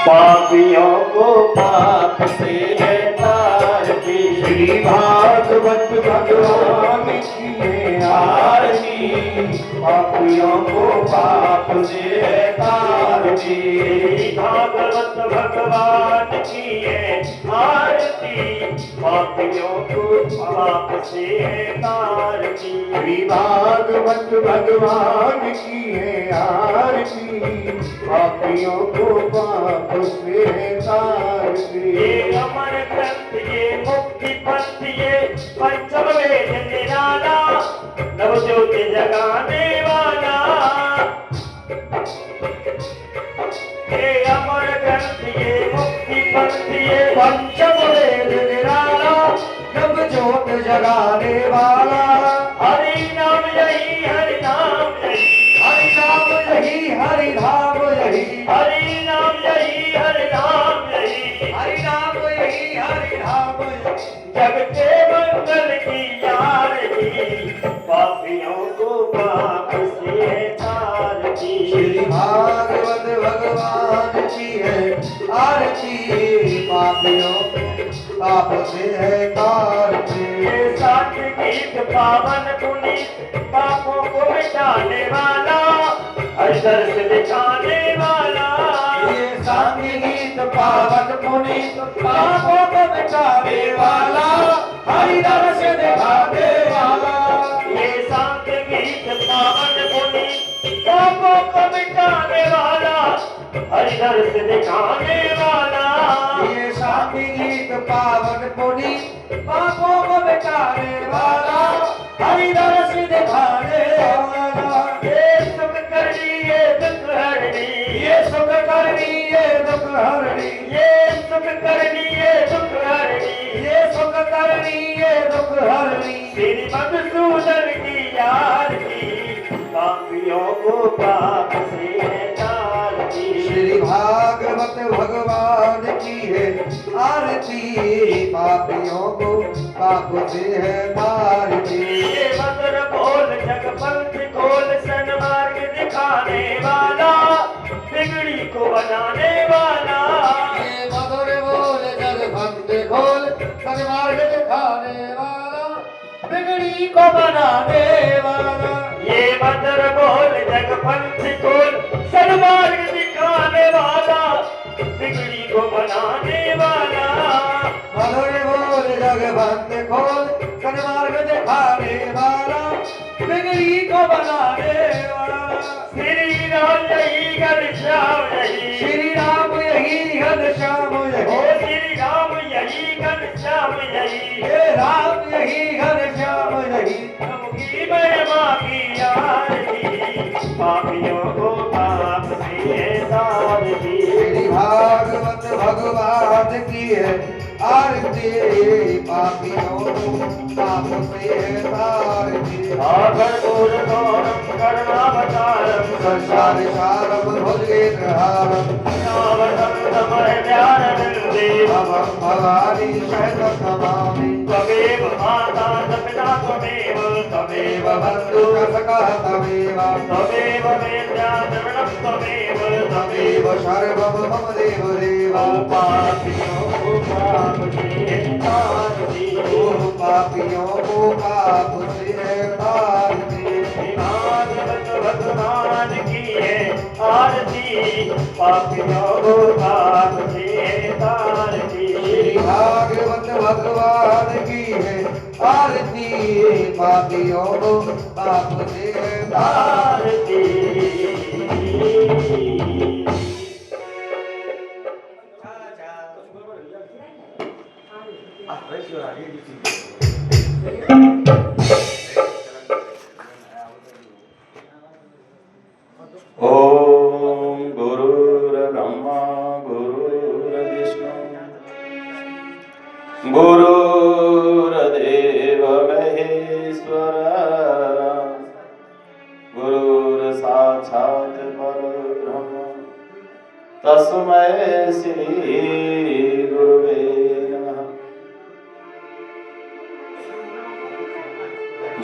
पापियों को पाप से है तारती। श्री भागवत भगवान की है आरती, पापियों को पाप से है तारती। भागवत भगवान की है आरती, पापियों को पाप से है तारती। श्री भागवत भगवान की है आरती, पापियों को पाप से है तारती। ये अमर ग्रंथ ये मुक्ति पंथ ये पंचम वेद निराला, नवज्योति जगाने वाला। ये अमर ग्रंथ ये मुक्ति पंथ ये पंचम वेद निराला, नवज्योत जगाने वाला। हरि नाम यही हरि नाम यही, हरि नाम यही हरि धाम यही, हरि नाम यही हरि नाम यही, हरि नाम यही हरि धाम यही। जग के मंगल की आरती, पापियों को पाप से तारती। श्री भागवत भगवान की है आरती, पापियों को पाप से है तारती। ये साथ गीत पावन पुनीत, पापों को मिटाने वाला, हरि दर्श दिखाने वाला। ये सांगी गीत पावन पुनीत, पापों को मिटाने वाला, हरि दर्श दिखाने वाला। ये सांग गीत पावन पुनीत, पापों को मिटाने वाला, हरि दर्श दिखाने वाला। ये सांगी गीत पावन पुनीत, पापों को मिटाने वाला, हरि दर्श दिखाने वाला। ये सुख करनी ये दुख हरनी, ये सुख करनी ये दुख हरनी, ये सुख करनी ये दुख हरनी। ये सुख करनी ये दुख हरनी। श्री मधुसूदन की आरती, पापियों को पाप से है तारती। श्री भागवत भगवान की है आरती, पापियों को पाप से है तारती। ये मधुर बोल जगपंथ खोल, सन्मार्ग दिखाने वाला, बिगड़ी को बनाने वाला। ये मधुर बोल जगपंथ खोल, सन्मार्ग दिखाने वाला, बिगड़ी को बनाने वाला। ये मधुर बोल जगपंथ खोल, सन्मार्ग दिखाने वाला, बिगड़ी को बनाने वाला। मधुर बोल जगपंथ खोल, सन्मार्ग दिखाने वाला, बिगड़ी को बनाने वाला। श्री राम यही घनश्याम यही, श्री राम यही घनश्याम ओ यही, श्री राम यही घनश्याम यही। हे राम यही घनश्याम यही। सबकी महिमा की आरती, पापियों को पाप से है तारती। श्री भागवत भगवान की है आरती, पापियों को पाप से है तारती। कर्पूर गौरम करुणावतारम, संसार सारम भुजगेन्द्रहारम, नावसंतम ज्ञाननिधे। भवं भवानी शरणं नमामि। त्वमेव माता च पिता त्वमेव, तमेव त्वमेव बन्धुः सखा तमेव, त्वमेव वेद्या शरणं त्वमेव, तमेव सर्वं मम देवदेव। पापियों को पाप से तारती। ओ पापियों को पाप से है तारती। भागवत भगवान की है आरती, पापियों को पाप से तारती। श्री भागवत भगवान की है आरती, पापियों को पाप से है तारती। ओम गुरुर्ब्रह्मा गुरुर्विष्णु गुरुर्देव महेश्वरा, गुरुर्साक्षात् परब्रह्म, तस्मै श्री गुरुवे नमः।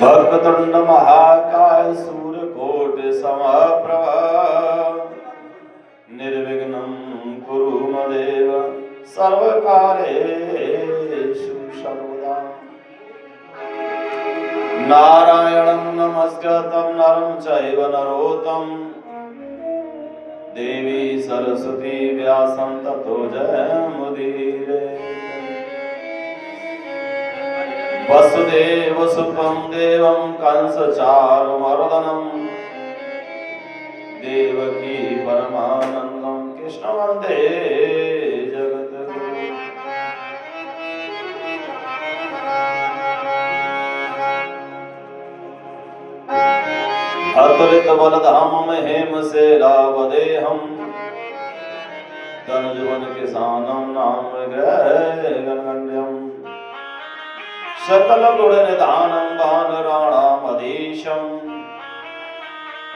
वक्रतुंड महाकाय सूर्यकोटि समप्रभा, निर्विघ्नं कुरु मदेव सर्वकार्येषु सर्वदा। नारायणं नमस्कृतं नरं चैव नरोत्तमं देवी सरस्वती व्यासं ततो जयमुदीरये। वसुदेवसुतं देवं कंसचारुमर्दनं देवकी परमानन्दं कृष्णं वन्दे जगद्गुरुम्। अतुलित बलधामं हेमशैलावदेहं धनुजवन किसानं नाम गण्यम्। सकल गुण निधानं वानराणामधीशं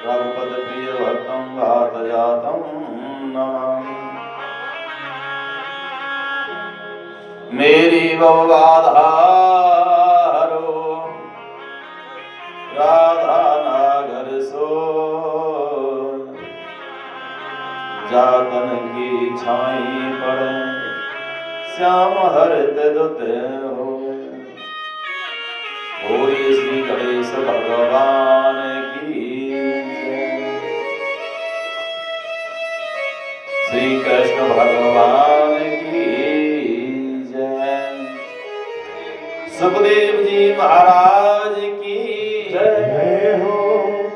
रघुपति प्रिय भक्तं घात जातं नमामि। मेरी बहुगाधारो राधा नागर सो जातन की छाई पड़े श्याम हरित दुत हो। बोलिए श्री गणेश भगवान की जय। श्री कृष्ण भगवान की जय। सुखदेव जी महाराज की जय हो।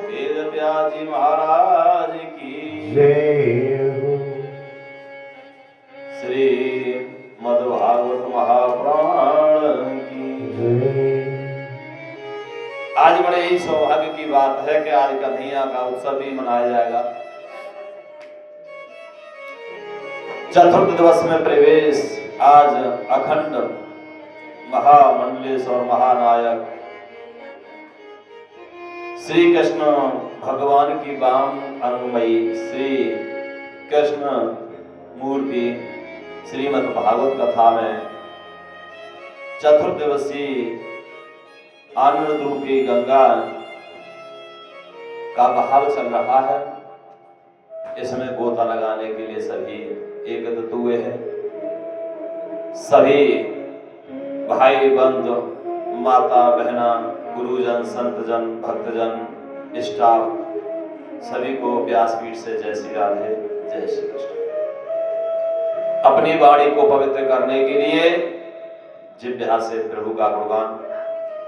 वेद व्यास जी महाराज की जय हो। श्री मद्भागवत महापुराण की जय। आज बड़े ही सौभाग्य की बात है कि आज कन्हैया का उत्सव भी मनाया जाएगा। चतुर्थ दिवस में प्रवेश। आज अखंड महामंडलेश और महानायक श्री कृष्ण भगवान की वाम अंगमयी श्री कृष्ण मूर्ति श्रीमद् भागवत कथा में चतुर्थ दिवसीय आनंद रूपी गंगा का बहाव चल रहा है। इसमें गोता लगाने के लिए सभी एकत्रित हुए हैं। सभी भाई बंधु, माता बहना, गुरुजन, संतजन, भक्तजन, स्टाफ सभी को व्यासपीठ से जय श्री राधे, जय श्री कृष्ण। अपनी वाणी को पवित्र करने के लिए जिह्वा से प्रभु का गुणगान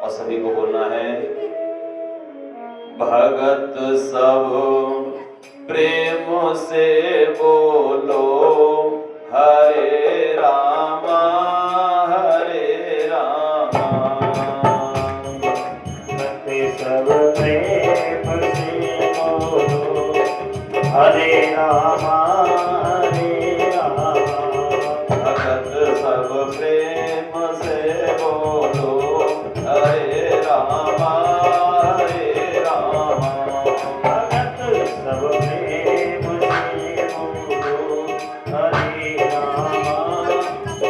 और सभी को बोलना है। भगत सब प्रेम से बोलो हरे रामा हरे रामा। भक्त सब प्रेम से बोलो हरे रामा हरे रामा। भगत सब प्रेम से बोलो हरे रामा हरे रामा। भक्त सब प्रेम से बोलो हरे रामा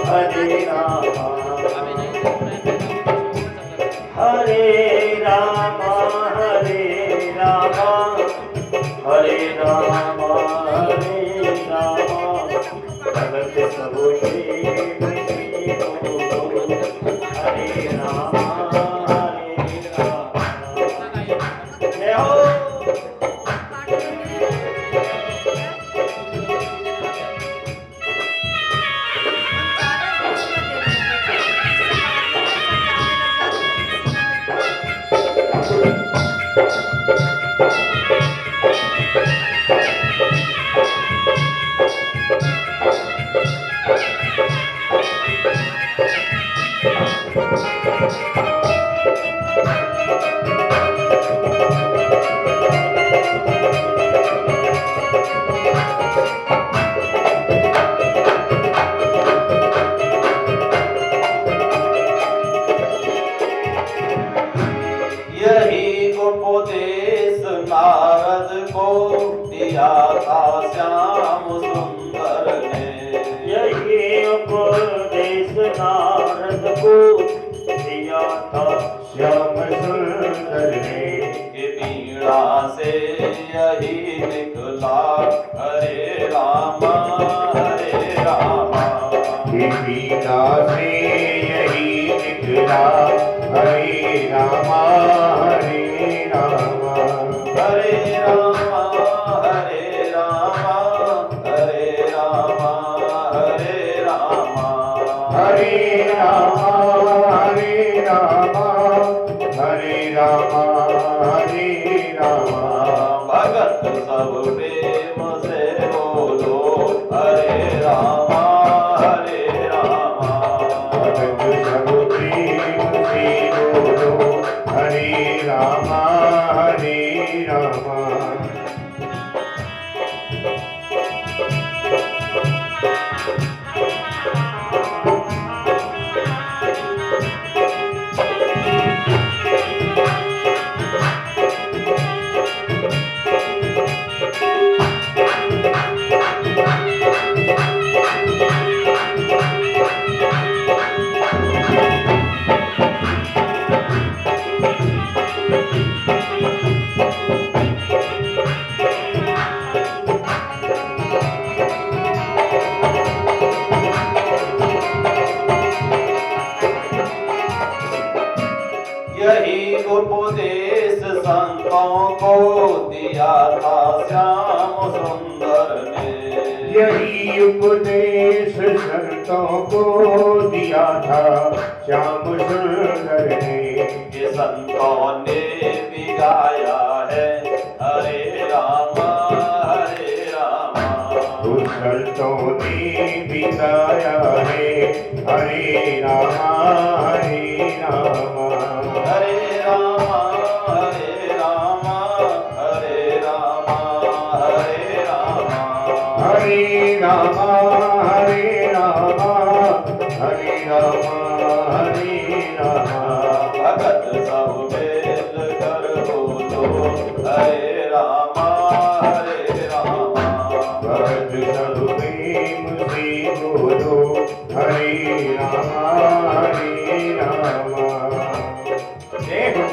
हरे रामा। हरे रामा हरे रामा हरे रामा हरे रामा। भगत सब प्रेम से बोलो हरे रामा हरे रामा। जय हो। हरे रामा। पीड़ा से यही निकला हरे रामा हरे रामा। हरे रामा हरे रामा हरे रामा हरे रामा। हरे रामा हरे रामा हरे रामा हरे रामा। भगत सब प्रेम से बोलो हरे रामा हरे रामा। भगत सब प्रेम से बोलो हरे रामा हरे रामा। यही उपदेश संतों को दिया था श्याम सुंदर ने। यही उपदेश संतों को दिया था श्याम सुंदर ने। ये संतों ने भी गाया है हरे रामा हरे रामा। उस संतों ने भी गाया है हरे रामा हरे रामा। हरे रामा हरे रामा हरे रामा हरे रामा। हरे रामा हरे रामा हरे रामा हरे रामा। भगत सब मेल कर बोलो हरे रामा हरे रामा। भगत सब प्रेम से बोलो हरे रामा हरे रामा। जय हो।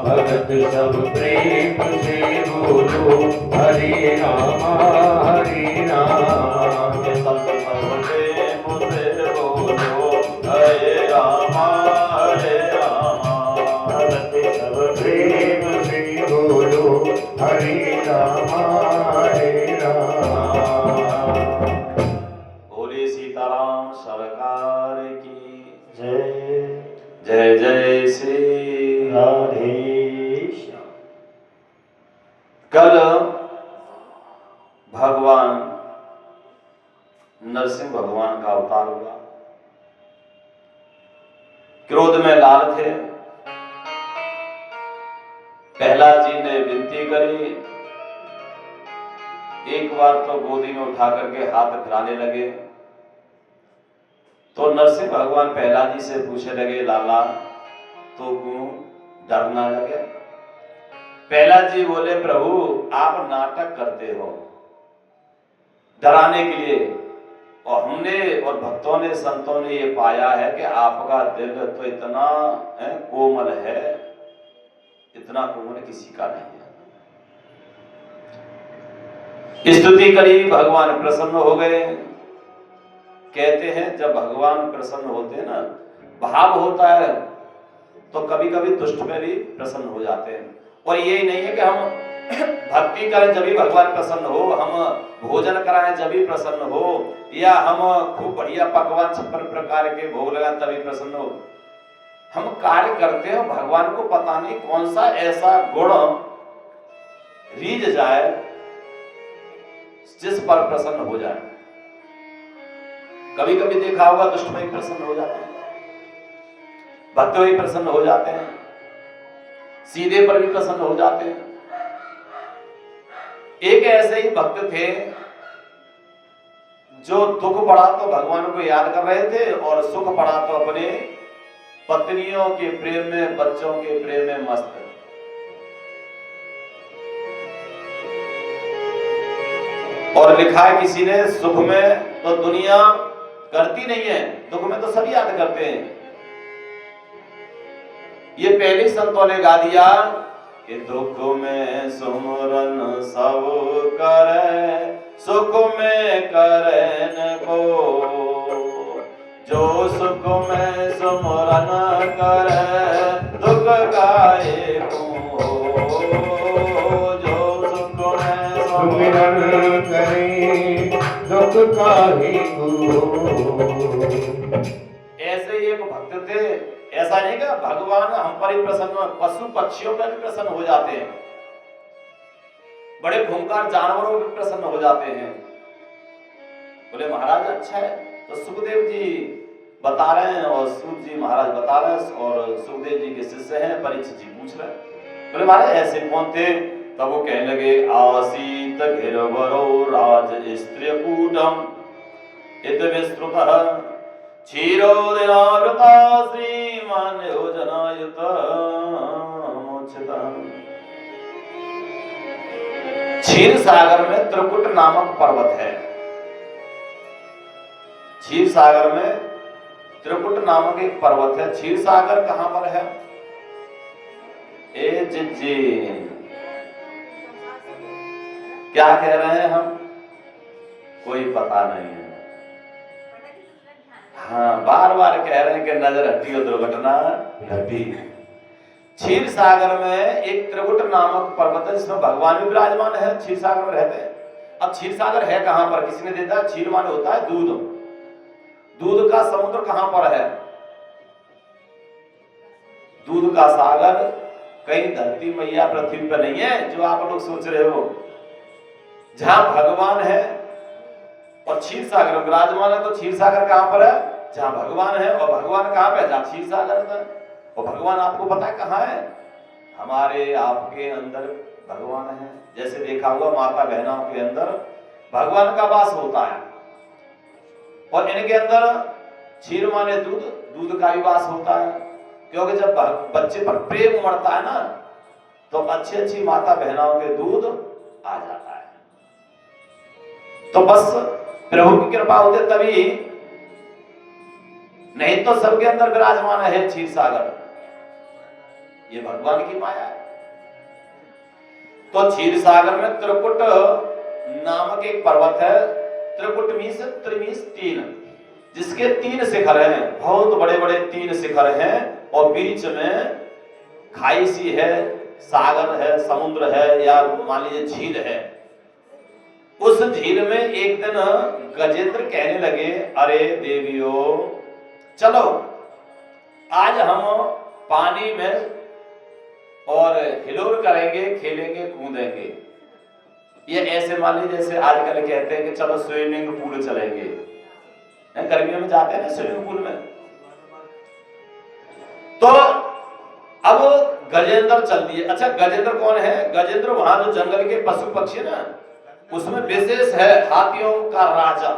भगत सब प्रेम से बोलो हरे रामा हरे रामा। ये सब प्रेम से बोलो हरे रामा हरे रामा। भगत सब प्रेम से बोलो हरे रामा हरे रामा। बोले सीताराम सरकार की जय जय जय श्री राधे श्याम। कल भगवान नरसिंह भगवान का अवतार हुआ। क्रोध में लाल थे। प्रहलाद जी ने विनती करी। एक बार तो गोदी में उठा करके हाथ फिराने लगे तो नरसिंह भगवान प्रहलाद जी से पूछने लगे, लाला तो क्यों डरना लगे? प्रहलाद जी बोले, प्रभु आप नाटक करते हो डराने के लिए, और हमने और भक्तों ने संतों ने ये पाया है कि आपका दिल तो इतना कोमल है, इतना कोमल किसी का नहीं है। स्तुति करी, भगवान प्रसन्न हो गए। कहते हैं जब भगवान प्रसन्न होते हैं ना, भाव होता है तो कभी कभी दुष्ट में भी प्रसन्न हो जाते हैं। और ये नहीं है कि हम भक्ति करें जब भी भगवान प्रसन्न हो, हम भोजन कराएं जब भी प्रसन्न हो, या हम खूब बढ़िया पकवान 56 प्रकार के भोग लगाएं तभी प्रसन्न हो। हम कार्य करते हैं, भगवान को पता नहीं कौन सा ऐसा गुण रीझ जाए जिस पर प्रसन्न हो जाए। कभी कभी देखा होगा दुष्ट में प्रसन्न हो जाते हैं, भक्त में प्रसन्न हो जाते हैं, सीधे पर भी प्रसन्न हो जाते हैं। एक ऐसे ही भक्त थे जो दुख पड़ा तो भगवान को याद कर रहे थे और सुख पड़ा तो अपने पत्नियों के प्रेम में, बच्चों के प्रेम में मस्त। और लिखा है किसी ने, सुख में तो दुनिया करती नहीं है, दुख में तो सभी याद करते हैं। ये पहले संतों ने गा दिया कि दुख में सुमरन सब करे, सुख में करन को, जो सुख में सुमरन करे दुख गाए को, जो सुख में सुमिरन करे दुख काहे को। ऐसे ही एक भक्त थे, ऐसा नहीं कि भगवान हम पर ही प्रसन्न, पशु पक्षियों पर भी प्रसन्न हो जाते हैं, बड़े खूंखार जानवरों पर प्रसन्न हो जाते हैं। बोले महाराज अच्छा है, तो सुखदेव जी बता रहे हैं और सूत जी महाराज बता रहे हैं और सुखदेव जी के शिष्य हैं, परीक्षित जी पूछ रहे हैं। बोले महाराज ऐसे कौन थे? तब वो कहने लगे, आसीत घिरवरो राज स्त्रियकूटम इत विस्तृतः क्षीरोदनावृता श्रीमान योजनायुत मोक्षितः। क्षीर सागर में त्रिकुट नामक पर्वत है। क्षीर सागर में त्रिकुट नामक एक पर्वत है। क्षीर सागर कहां पर है? ए जी क्या कह रहे हैं हम? कोई पता नहीं है। हाँ, बार बार कह रहे हैं कि नजर हटी और दुर्घटना घटी। क्षीर सागर में एक त्रिकुट नामक पर्वत है जिसमें भगवान भी विराजमान है, क्षीर सागर में रहते हैं। अब क्षीर सागर है कहां पर? किसी ने देता है, क्षीर माने होता है दूध। दूध का समुद्र कहां पर है? दूध का सागर कहीं धरती मैया पृथ्वी पर नहीं है जो आप लोग सोच रहे हो। जहां भगवान है और क्षीर सागर विराजमान है, तो क्षीर सागर कहां पर है? जहां भगवान है। और भगवान कहां पे? जहां क्षीर सागर है। और भगवान आपको पता है कहां है? हमारे आपके अंदर भगवान है। जैसे देखा हुआ माता बहनों के अंदर भगवान का वास होता है और इनके अंदर क्षीर माने दूध, दूध का भी वास होता है। क्योंकि जब बच्चे पर प्रेम उमड़ता है ना, तो अच्छी अच्छी माता बहनों के दूध आ जाता है। तो बस प्रभु की कृपा होते तभी, नहीं तो सबके अंदर विराजमान है क्षीर सागर। ये भगवान की माया है। तो क्षीर सागर में त्रिकुट नामक एक पर्वत है। त्रिकुट मीन्स त्रिमीस तीन, जिसके 3 शिखर हैं, बहुत बड़े बड़े 3 शिखर हैं और बीच में खाई सी है, सागर है, समुद्र है या मान लीजिए झील है। उस झील में एक दिन गजेंद्र कहने लगे, अरे देवियों चलो आज हम पानी में और हिलोर करेंगे, खेलेंगे, कूदेंगे। ये ऐसे मान लीजिए जैसे आजकल कहते हैं कि चलो स्विमिंग पूल चलेंगे, गर्मियों में जाते हैं ना स्विमिंग पूल में। तो अब गजेंद्र चल दिए। अच्छा गजेंद्र कौन है? गजेंद्र वहां जो जंगल के पशु पक्षी है ना, उसमें विशेष है हाथियों का राजा।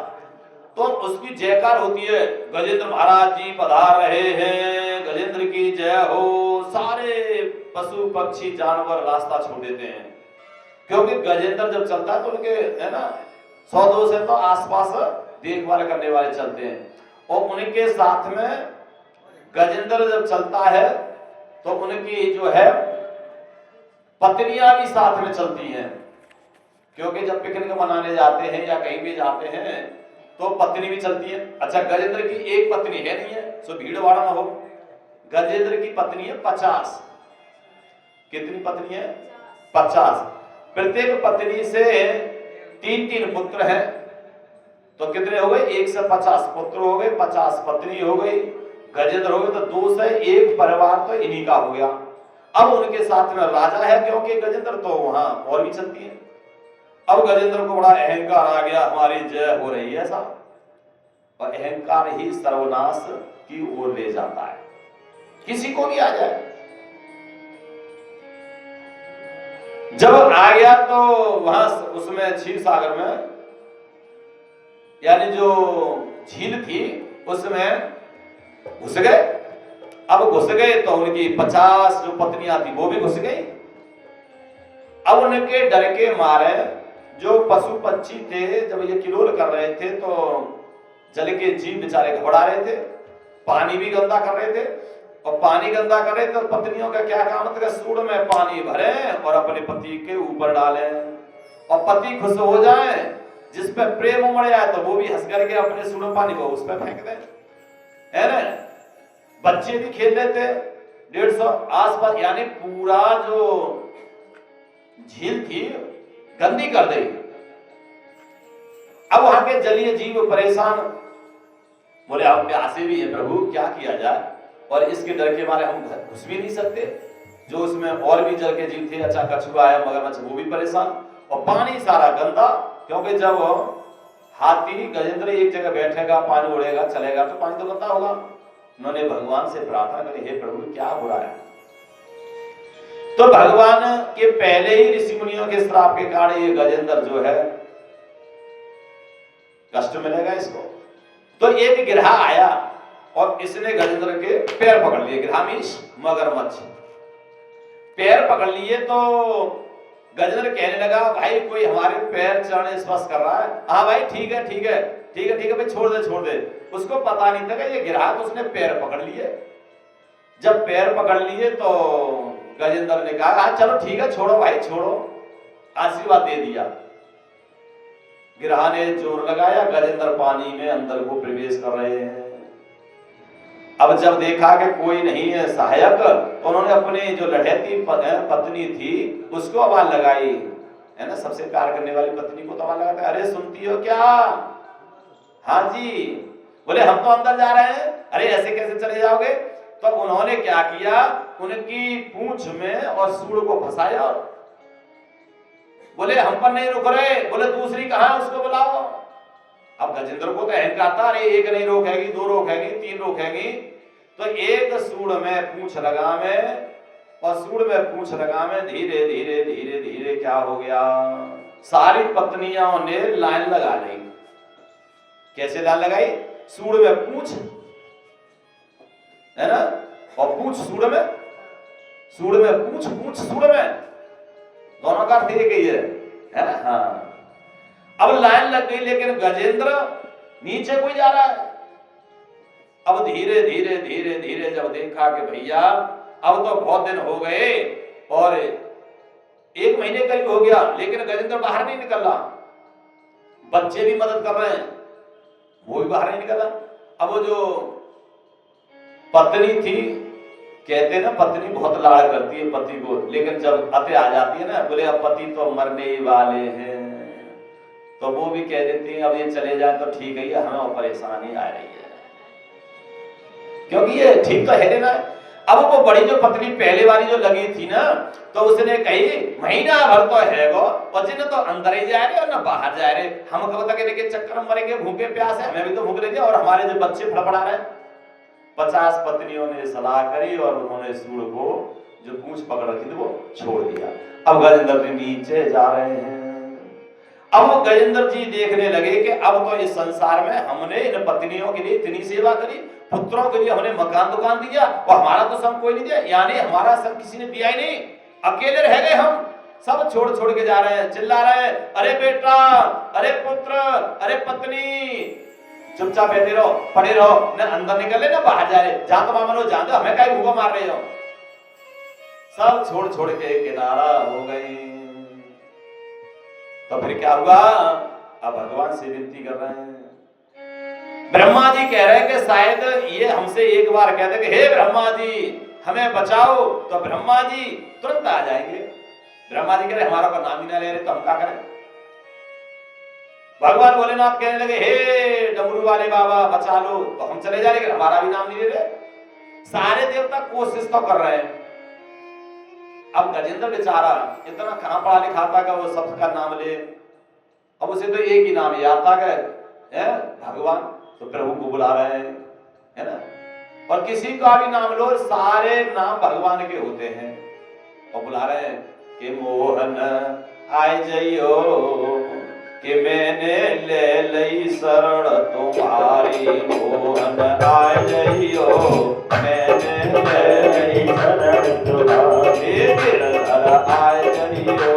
तो उसकी जयकार होती है, गजेंद्र महाराज जी पधार रहे हैं, गजेंद्र की जय हो। सारे पशु पक्षी जानवर रास्ता छोड़ देते हैं, क्योंकि गजेंद्र जब चलता है तो उनके है ना 100-200 से तो आसपास देखभाल करने वाले चलते हैं। और उनके साथ में गजेंद्र जब चलता है तो उनकी जो है पत्नियां भी साथ में चलती हैं, क्योंकि जब पिकनिक मनाने जाते हैं या कहीं भी जाते हैं तो पत्नी भी चलती है। अच्छा गजेंद्र की एक पत्नी है नहीं है, सो भीड़ भाड़ ना हो। गजेंद्र की पत्नी है 50। कितनी पत्नी है? 50। प्रत्येक पत्नी से 3-3 पुत्र हैं, तो कितने हो गए? 1 से 50 पुत्र हो गए, 50 पत्नी हो गई, गजेंद्र हो गए, तो 2 से 1 परिवार तो इन्हीं का हो गया। अब उनके साथ में राजा है, क्योंकि गजेंद्र तो वहां और भी चलती है। अब गजेंद्र को बड़ा अहंकार आ गया, हमारी जय हो रही है ऐसा, और अहंकार ही सर्वनाश की ओर ले जाता है, किसी को भी आ जाए। जब आ गया तो वहां उसमें क्षीर सागर में, यानी जो झील थी उसमें घुस गए। अब घुस गए तो उनकी 50 जो पत्नियां थी वो भी घुस गई। अब उनके डर के मारे जो पशु पक्षी थे, जब ये किलोल कर रहे थे तो जल के जीव बेचारे घबरा रहे थे, पानी भी गंदा कर रहे थे। और पानी गंदा कर रहे थे तो पत्नियों का क्या काम था, सूंड में पानी भरे और अपने पति के ऊपर डालें, और पति खुश हो जाए, जिस पे प्रेम उमड़ जाए तो वो भी हंस करके अपने सूंड में पानी को उस पर फेंक दें, है ना। बच्चे भी खेल रहे थे 150 आसपास, यानी पूरा जो झील थी गंदी कर दी। अब वहां के जलीय जीव परेशान, बोले हम प्यासे भी है प्रभु, क्या किया जाए, और इसके डर के मारे हम घुस भी नहीं सकते। जो उसमें और भी जल के जीव थे, अच्छा कछुआ है, मगरमच्छ, वो भी परेशान, और पानी सारा गंदा, क्योंकि जब हाथी गजेंद्र एक जगह बैठेगा, पानी उड़ेगा, चलेगा तो पानी तो गंदा होगा। उन्होंने भगवान से प्रार्थना करी, हे प्रभु क्या हो रहा है। तो भगवान के पहले ही ऋषि मुनियों के श्राप के कारण ये गजेंद्र जो है कष्ट मिलेगा इसको। तो एक गिरहा आया और इसने गजेंद्र के पैर पकड़ लिए, गिरहा मीन्स मगरमच्छ, पैर पकड़ लिए। तो गजेंद्र कहने लगा, भाई कोई हमारे पैर चरण स्पर्श कर रहा है। हाँ भाई ठीक है ठीक है ठीक है ठीक है भाई, छोड़ दे छोड़ दे। उसको पता नहीं था कि ये गिरहा, तो उसने पैर पकड़ लिए। जब पैर पकड़ लिए तो गजेंद्र ने कहा, हाँ चलो ठीक है, छोड़ो भाई छोड़ो, आशीर्वाद दे दिया। गिरहा ने जोर लगाया, गजेंद्र पानी में अंदर को प्रवेश कर रहे हैं। अब जब देखा कि कोई नहीं है सहायक, तो उन्होंने अपने जो लड़ैती पत्नी थी उसको आवाज लगाई, है ना, सबसे प्यार करने वाली पत्नी को तो आवाज लगाता है, अरे सुनती हो क्या? हाँ जी। बोले हम तो अंदर जा रहे हैं। अरे ऐसे कैसे चले जाओगे? तो उन्होंने क्या किया, उनकी पूंछ में और सूंड को फंसाया। बोले हम पर नहीं रुक रहे, बोले दूसरी कहां है, उसको बुलाओ। अब गजेंद्र को तो अहंकार था, अरे एक नहीं रोकेगी, 2 रोकेगी, 3 रोकेगी। तो एक सूंड में पूंछ लगावे, और सूंड में पूंछ लगावे, धीरे धीरे धीरे धीरे क्या हो गया, सारी पत्नियों ने लाइन लगा ली। कैसे लाइन लगाई? सूंड में पूंछ, है ना, और पूंछ सूंड में, सूंड में पूंछ, पूंछ सूंड में, दोनों का अर्थ एक ही है ना। हाँ, अब लाइन लग गई, लेकिन गजेंद्र नीचे कोई जा रहा है। अब धीरे धीरे धीरे धीरे जब देखा कि भैया अब तो बहुत दिन हो गए और 1 महीने करीब हो गया, लेकिन गजेंद्र बाहर नहीं निकल रहा। बच्चे भी मदद कर रहे हैं, वो भी बाहर नहीं निकला। अब वो जो पत्नी थी, कहते ना पत्नी बहुत लाड़ करती है पति को, लेकिन जब अते आ जाती है ना, बोले अब पति तो मरने ही वाले हैं, तो वो भी कह देती है अब ये चले जाए तो ठीक है, हमें और परेशानी आ रही है, क्योंकि ये ठीक तो है ना। अब वो बड़ी जो पत्नी पहले वाली जो लगी थी ना, तो उसने कही महीना भर तो है वो, और जिन्हें तो अंदर ही जा रहे और ना बाहर जा रहे, हम कब तक लेके चक्कर में मरेंगे, भूखे प्यासे, हमें भी तो भूख लगी, और हमारे जो बच्चे फड़फड़ा रहे। 50 पत्नियों ने सलाह करी और उन्होंने सूंड को जो पूंछ पकड़ रखी थी वो छोड़ दिया। अब गजेंद्र जी नीचे जा रहे हैं। अब वो गजेंद्र जी देखने लगे कि अब तो इस संसार में हमने इन पत्नियों के लिए इतनी सेवा करी, पुत्रों के लिए हमने मकान दुकान दिया, और हमारा तो सब कोई नहीं दिया, यानी हमारा सब किसी ने दिया ही नहीं, अकेले रह गए हम, सब छोड़ छोड़ के जा रहे हैं, चिल्ला रहे हैं, अरे बेटा, अरे पुत्र, अरे पत्नी, चुपचाप बैठे रहो, पड़े रहो, न अंदर निकले ना बाहर जा रहे, जहां तो मामन हो जान दो, हमें काहे भूखा मार रहे हो। सब छोड़ छोड़ के किनारा हो गए। तो फिर क्या हुआ, अब भगवान से विनती कर रहे हैं। ब्रह्मा जी कह रहे हैं कि शायद ये हमसे एक बार कहते कि हे ब्रह्मा जी हमें बचाओ, तो ब्रह्मा जी तुरंत आ जाएंगे। ब्रह्मा जी कह रहे हमारा का नाम ही ना ले रहे, तो हम क्या करें। भगवान भोलेनाथ कहने लगे हे डमरू वाले बाबा बचा लो, तो हम चले जा रहे, हमारा भी नाम नहीं ले रहे। सारे देवता कोशिश तो कर रहे हैं। अब गजेंद्र बेचारा इतना कहां पढ़ा लिखा था कि वो सबका नाम ले, अब उसे तो एक ही नाम याद था कि भगवान, तो प्रभु को बुला रहे हैं, है ना। और किसी का भी नाम लो, सारे नाम भगवान के होते हैं, और बुला रहे हैं कि मोहन आय जइयो, कि मैंने ले लई शरण तुम्हारी, मोहन आय जइयो, मैंने ले लई शरण तुम्हारी, गिरधर आय जइयो,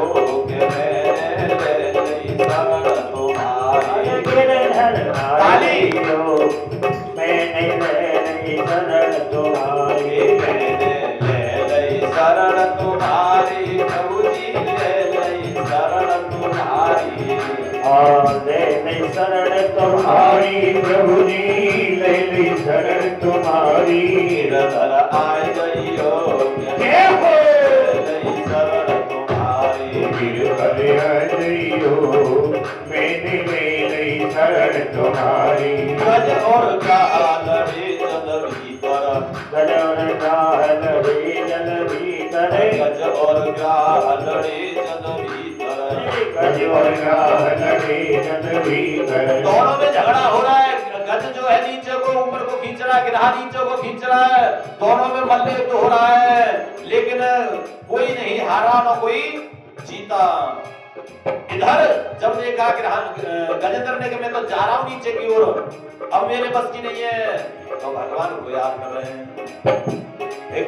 कि मैंने ले लई शरण तुम्हारी, गिरधर ताली। मैंने ले लई शरण तुम्हारी, मैंने ले लई शरण तुम्हारी, प्रभु जी ले लई शरण तुम्हारी, ले लई शरण तुम्हारी, प्रभु जी ले लई शरण तुम्हारी, गिरधर आय जइयो, जय हो। ले लई शरण तुम्हारी, गिरधर आय जइयो, मैंने ले लई शरण तुम्हारी, गज और गालड़े जल भीतर, गज और गाल रे जल भीतर, गज और गालड़े जल भीतर, गज और गाल रे जल भीतर, दोनों में झगड़ा हो रहा है। गज जो है नीचे को ऊपर को खींच रहा है, गिरहा नीचे को खींच रहा है, दोनों में मल्लयुद्ध हो रहा है, लेकिन कोई नहीं हारा ना कोई जीता। इधर जब देखा गजेंद्र ने कि मैं तो जा रहा हूं नीचे की ओर, अब मेरे बस की नहीं है, तो भगवान को याद कर रहे हैं।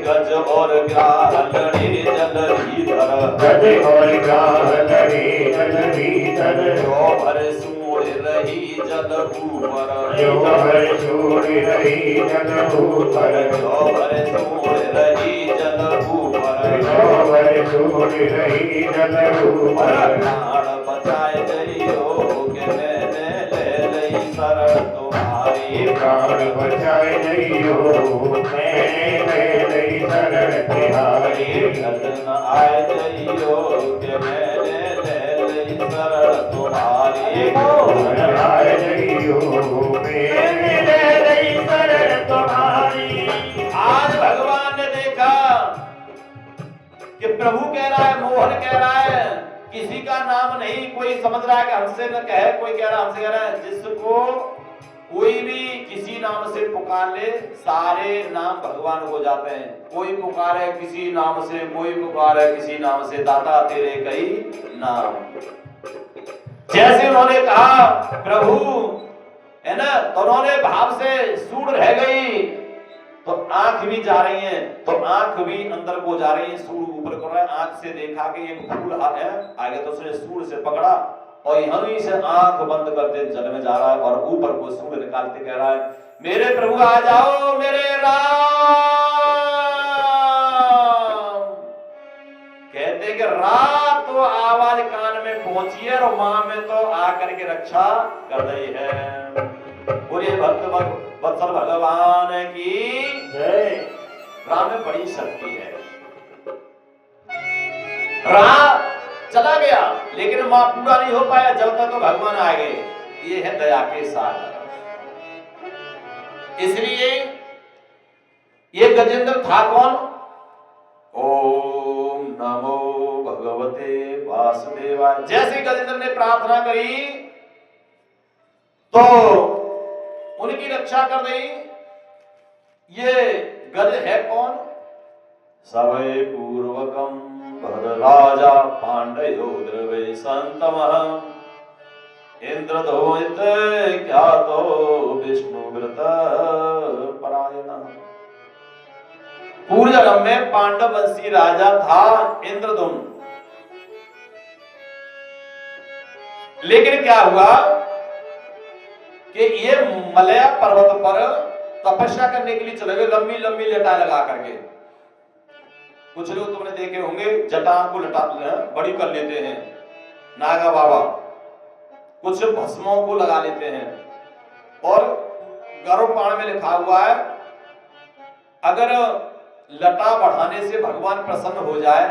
गज और गालड़े जल भीतर, गज और गाल रे जल भीतर, जो भर सूड़ रही जल ऊपर, जो भर छोड़ रही जल ऊपर, जो भर सूड़ रही जल ऊपर, जो भर छोड़ रही जल ऊपर, प्राण बचाए जइयो, कि मैंने ले लई शरण तुम्हारी, प्राण बचाए जइयो, मैंने ले लई शरण तुम्हारी, न आए जइयो, कि मैंने ले लई शरण तुम्हारी, मोहन आय जइयो, मैंने ले लई शरण तुम्हारी। आज भगवान ने देखा कि प्रभु कह रहा है, मोहन कह रहा है, किसी का नाम नहीं, कोई समझ रहा है कि हमसे न कहे, कोई कह रहा है हमसे कह रहा है, जिसको कोई भी किसी नाम से पुकार ले, सारे नाम भगवान हो जाते हैं। कोई पुकारे किसी नाम से, कोई पुकारे किसी नाम से, दाता तेरे कई नाम। जैसे उन्होंने कहा प्रभु, है ना, तो उन्होंने भाव से सूढ़ रह गई, तो आंख भी जा रही है, तो आंख भी अंदर को जा रही है, सूढ़ ऊपर कर रहा है। आंख से देखा कि एक फूल है आगे, तो उसने सूढ़ से पकड़ा और यहीं से आंख बंद करते जल में जा रहा है, और ऊपर को सूढ़ निकालते कह रहा है, मेरे प्रभु आ जाओ, मेरे राम। कहते कि रात तो आवाज कान में पहुंची है, और मां में तो आकर के रक्षा कर रही है। बोलिए भक्त वत्सल भगवान की जय। राम में बड़ी शक्ति है। राम चला गया, लेकिन मां पूरा नहीं हो पाया, जब तक तो भगवान आ गए। ये है दया के सागर। इसलिए ये गजेंद्र था कौन? ओम नमो भगवते वासुदेवाय। जैसे गजेंद्र ने प्रार्थना करी तो उनकी रक्षा कर दी। ये गज है कौन? सवै पूर्वकम भर राजा पांडयो द्रवे संतमः इंद्रदोहित ख्यातो विष्णुव्रत परायण। पूर्व जन्म में पांडव वंशी राजा था इंद्रदुम्न। लेकिन क्या हुआ कि ये मलया पर्वत पर तपस्या करने के लिए चले गए, लंबी लंबी लटा लगा करके। कुछ लोग तुमने देखे होंगे जटा को लटा बड़ी कर लेते हैं, नागा बाबा। कुछ भस्मों को लगा लेते हैं, और गरुड़ में लिखा हुआ है, अगर लटा बढ़ाने से भगवान प्रसन्न हो जाए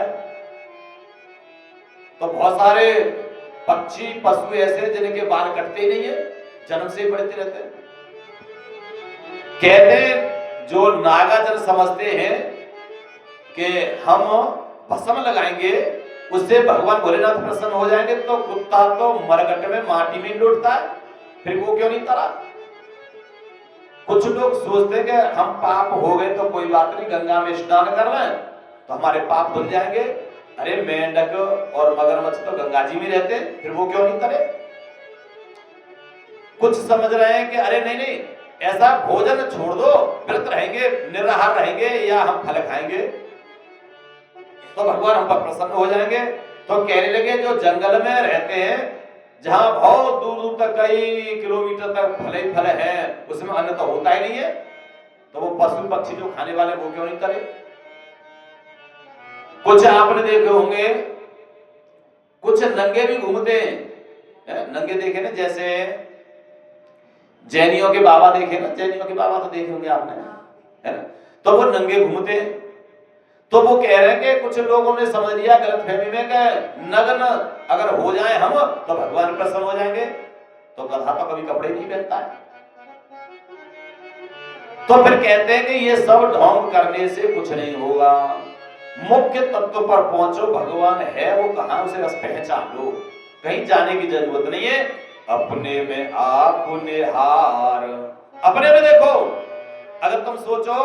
तो बहुत सारे पक्षी पशु ऐसे जिनके बाल कटते ही नहीं है, जन्म से बढ़ते रहते हैं। कहते जो नागाजन समझते हैं कि हम भस्म लगाएंगे उससे भगवान भोलेनाथ प्रसन्न हो जाएंगे। तो कुत्ता तो मरघट में माटी में लौटता है, फिर वो क्यों नहीं तरा? कुछ लोग सोचते हैं कि हम पाप हो गए तो कोई बात नहीं, गंगा में स्नान कर लें तो हमारे पाप धुल जाएंगे। अरे मेंढक और मगरमच्छ तो गंगा जी में रहते, फिर वो क्यों नहीं तरे? कुछ समझ रहे हैं कि अरे नहीं नहीं, ऐसा भोजन छोड़ दो, व्रत रहेंगे, निराहार रहेंगे या हम फल खाएंगे तो भगवान हम पर प्रसन्न हो जाएंगे। तो कहने लगे जो जंगल में रहते हैं, जहां बहुत दूर दूर तक कई किलोमीटर तक फल ही फल है, उसमें अन्न तो होता ही नहीं है, तो वो पशु पक्षी जो खाने वाले वो क्यों नहीं तरे? कुछ आपने देखे होंगे, कुछ नंगे भी घूमते हैं। नंगे देखे ना, जैसे जैनियों के बाबा देखे ना, जैनियों के बाबा तो देखे होंगे आपने, है ना? तो वो नंगे घूमते। तो वो कह रहे हैं कि कुछ लोगों ने समझ लिया गलतफहमी में कि नग्न अगर हो जाए हम तो भगवान प्रसन्न हो जाएंगे। तो गधा तो कभी कपड़े नहीं पहनता है। तो फिर कहते हैं कि ये सब ढोंग करने से कुछ नहीं होगा, मुख्य तत्व पर पहुंचो, भगवान है वो कहां, उसे रस पहचान लो, कहीं जाने की जरूरत नहीं है। अपने में आप निहार, अपने में देखो। अगर तुम सोचो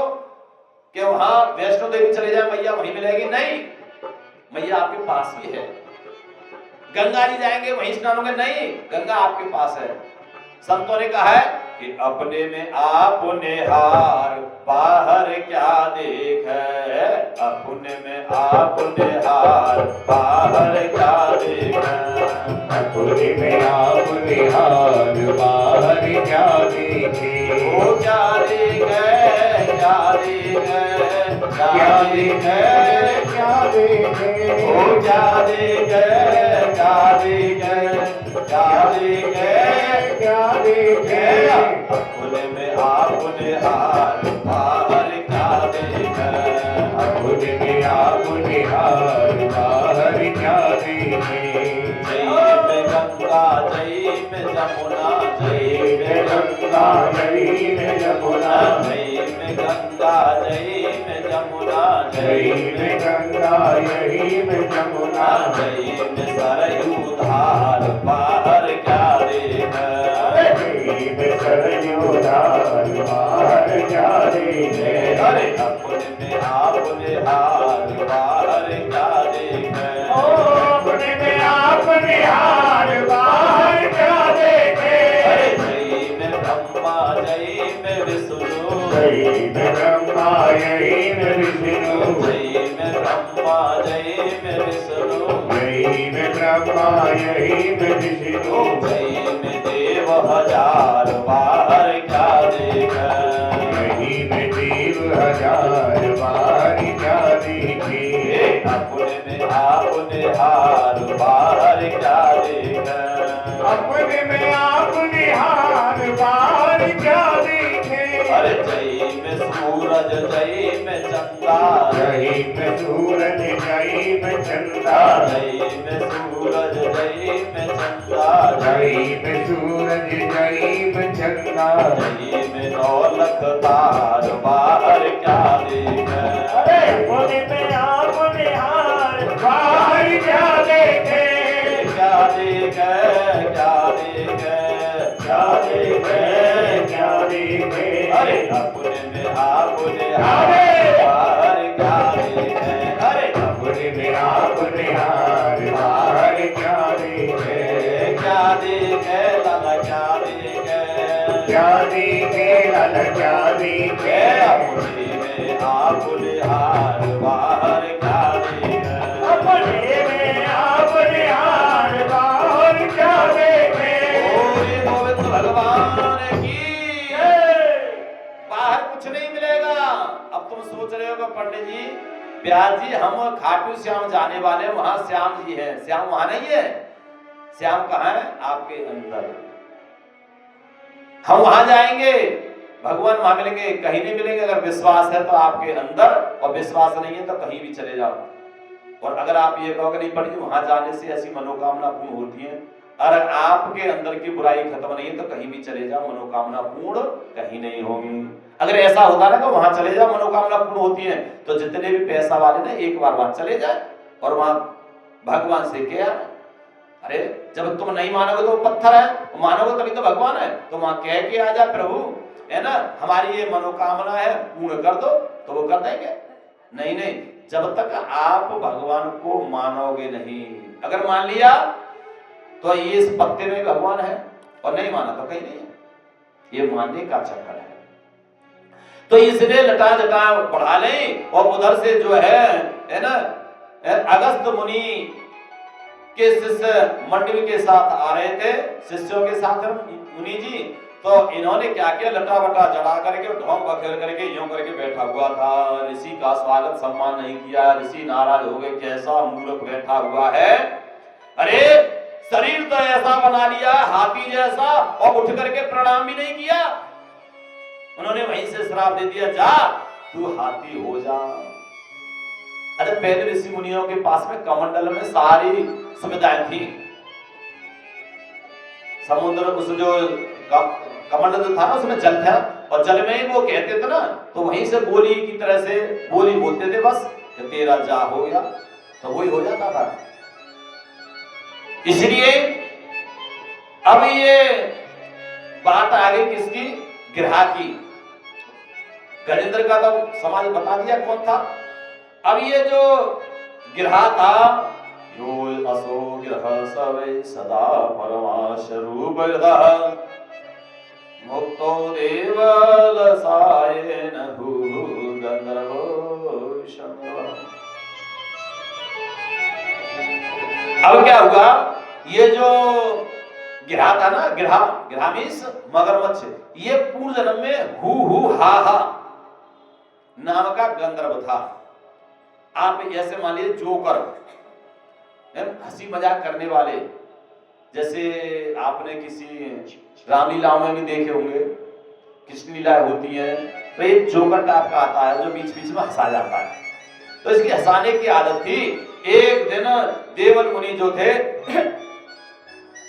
कि वहां वैष्णो देवी चले जाए मैया वहीं मिलेगी, नहीं, मैया आपके पास ही है। गंगा जी जाएंगे वहीं स्नान होंगे, नहीं, गंगा आपके पास है। संतों ने कहा है कि अपने में आप निहार, बाहर क्या देख है, अपने में आप निहार, बाहर क्या देख है, अपने में आप निहार, बाहर क्या देखे, वो क्या देख है, क्या देख है, क्या देखे, क्या देखे, वो क्या देख है, क्या देख है, क्या देख है, क्या देखे, अपने में आप निहार, बाहर क्या देख है, अपने में आप निहार, बाहर क्या देखे। जय में गंगा, जय में जमुना, जय में गंगा जय में जमुना, जय में गंगा, जय में जमुना, जय में गंगा यही में जमुना, जय में सरयू धार, बाहर क्या देख है, जय में सरयू धार, बाहर क्या देखे। अरे अपने में आप निहार, बाहर क्या देख है, अपने में आप निहार, बाहर क्या देखे। अरे जय में ब्रह्मा, जय में विष्णु, जय में ब्रह्मा यही में विष्णु, जय में ब्रह्मा, जय में विष्णु, जय में ब्रह्मा यही में विष्णु, जय में देव हजार, बाहर क्या देख है, यही में देव हजार, बाहर क्या देखे। अपने में आप निहार, बाहर क्या देख है, अपने में आप निहार, बाहर क्या देखे। अरे जय में सूरज, जय में चंदा, जय में सूरज जय में चंदा, जय में सूरज, जय में चंदा, जय में सूरज जय में चंदा, जय में 9 लख तार, बाहर क्या देख है, अपने में आप निहार, बाहर क्या देखे। क्या देख है, क्या देख है, क्या देख है, क्या देखे। अरे अपने में आप निहार, बाहर क्या देख है, अरे अपने में आप निहार, बाहर क्या देखे। क्या देख है, लाला क्या देख है, क्या देखे लाला क्या देखे। अपने में आप निहार, बाहर क्या देख है, अपने में आप निहार, बाहर क्या देखे। बोले गोविंद भगवान की। बाहर कुछ नहीं मिलेगा। अब तुम सोच रहे हो कि पंडित जी, ब्यास जी, हम खाटू श्याम जाने वाले, वहां श्याम जी हैं। श्याम वहां नहीं है, श्याम कहाँ है? आपके अंदर। हम वहां जाएंगे, भगवान वहां मिलेंगे, कहीं नहीं मिलेंगे। अगर विश्वास है तो आपके अंदर, और विश्वास नहीं है तो कहीं भी चले जाओ। और अगर आप ये कहोगे नहीं पंडित जी, वहां जाने से ऐसी मनोकामना पूर्ण होती है, अगर आपके अंदर की बुराई खत्म नहीं है तो कहीं भी चले जाओ, मनोकामना पूर्ण कहीं नहीं होगी। अगर ऐसा होता ना तो वहां चले जाओ, मनोकामना पूर्ण होती है। तो जितने भी पैसा वाले ना एक बार वहां चले जाए और वहां भगवान से क्या? अरे जब तुम नहीं मानोगे तो पत्थर है, मानोगे तभी तो भगवान है। तो वहां कह के आ जा प्रभु, है ना, हमारी ये मनोकामना है, पूर्ण कर दो, तो वो कर देंगे। नहीं नहीं, जब तक आप भगवान को मानोगे नहीं, अगर मान लिया तो ये इस पत्ते में भगवान है, और नहीं माना तो कहीं नहीं है। ये मानने का चक्कर है। तो इसलिए लटा जटा बढ़ा लें। और उधर से जो है ना, अगस्त मुनि के शिष्य मंडली के साथ आ रहे थे, शिष्यों के साथ मुनि जी। तो इन्होंने क्या किया, लटा बटा जड़ा करके, ढोंग बखेर करके यूं करके बैठा हुआ था। ऋषि का स्वागत सम्मान नहीं किया। ऋषि नाराज हो गए, कैसा मूर्ख बैठा हुआ है, अरे शरीर तो ऐसा बना लिया हाथी जैसा, और उठ करके प्रणाम भी नहीं किया। उन्होंने वहीं से श्राप दे दिया, जा तू हाथी हो जा। अरे पहले ऋषि मुनियों के पास में कमंडल में सारी सुविधाएं थी। समुद्र, उस जो कमंडल जो था ना, उसमें जल था, और जल में ही वो कहते थे ना, तो वहीं से बोली की तरह से बोली बोलते थे, बस कि तेरा जा हो गया, तो वही हो जाता था। इसलिए अब ये बात आ गई किसकी, गिरहा की। गजेंद्र का तो समाज बता दिया कौन था। अब ये जो गिरहा था, यो असो गिरह सवे सदा परमाश रूप मुक्तो देवल सायन गंधर्वो शंभो। अब क्या हुआ, ये जो गिरहा था ना, गिरहा मीन्स मगरमच्छ, ये पूर्व जन्म में हु हा नाम का गंधर्व था। आप ऐसे मान लीजिए जोकर, हंसी मजाक करने वाले, जैसे आपने किसी रामलीला में भी देखे होंगे, कृष्ण लीला होती है, तो एक जोकर टाइप का आता है जो बीच बीच में हंसा जाता है। तो इसकी हंसाने की आदत थी। एक दिन देवल मुनि जो थे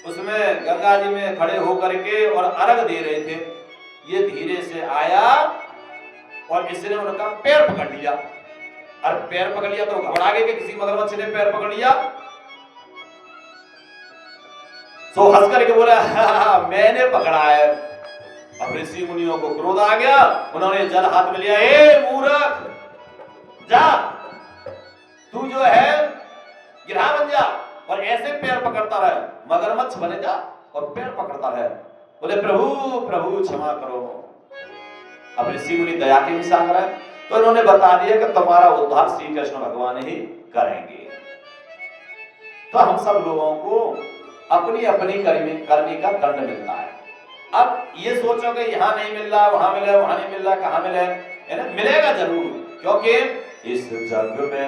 उसमें गंगा जी में खड़े होकर के और अर्घ दे रहे थे। ये धीरे से आया और इसने उनका पैर पकड़ लिया। और पैर पकड़ लिया तो घबरा गए कि किसी मगरमच्छ ने पैर पकड़ लिया। तो हंस करके बोला, मैंने पकड़ा है। अब ऋषि मुनियों को क्रोध आ गया, उन्होंने जल हाथ में लिया, ए मूर्ख, जा तू जो है गिरहा बन जा और ऐसे पैर पकड़ता रहे, मगरमच्छ बने जा और पैर पकड़ता रहे। बोले प्रभु प्रभु क्षमा करो। अब ऋषि मुनि दया के भी सागर है, तो इन्होंने बता दिया कि तुम्हारा उद्धार श्री कृष्ण भगवान ही करेंगे। तो हम सब लोगों को अपनी अपनी करने का दंड मिलता है। अब ये सोचो कि यहाँ नहीं मिल रहा, वहां मिले, वहां नहीं मिल रहा, कहाँ मिले, है ना, मिलेगा जरूर, क्योंकि इस जग में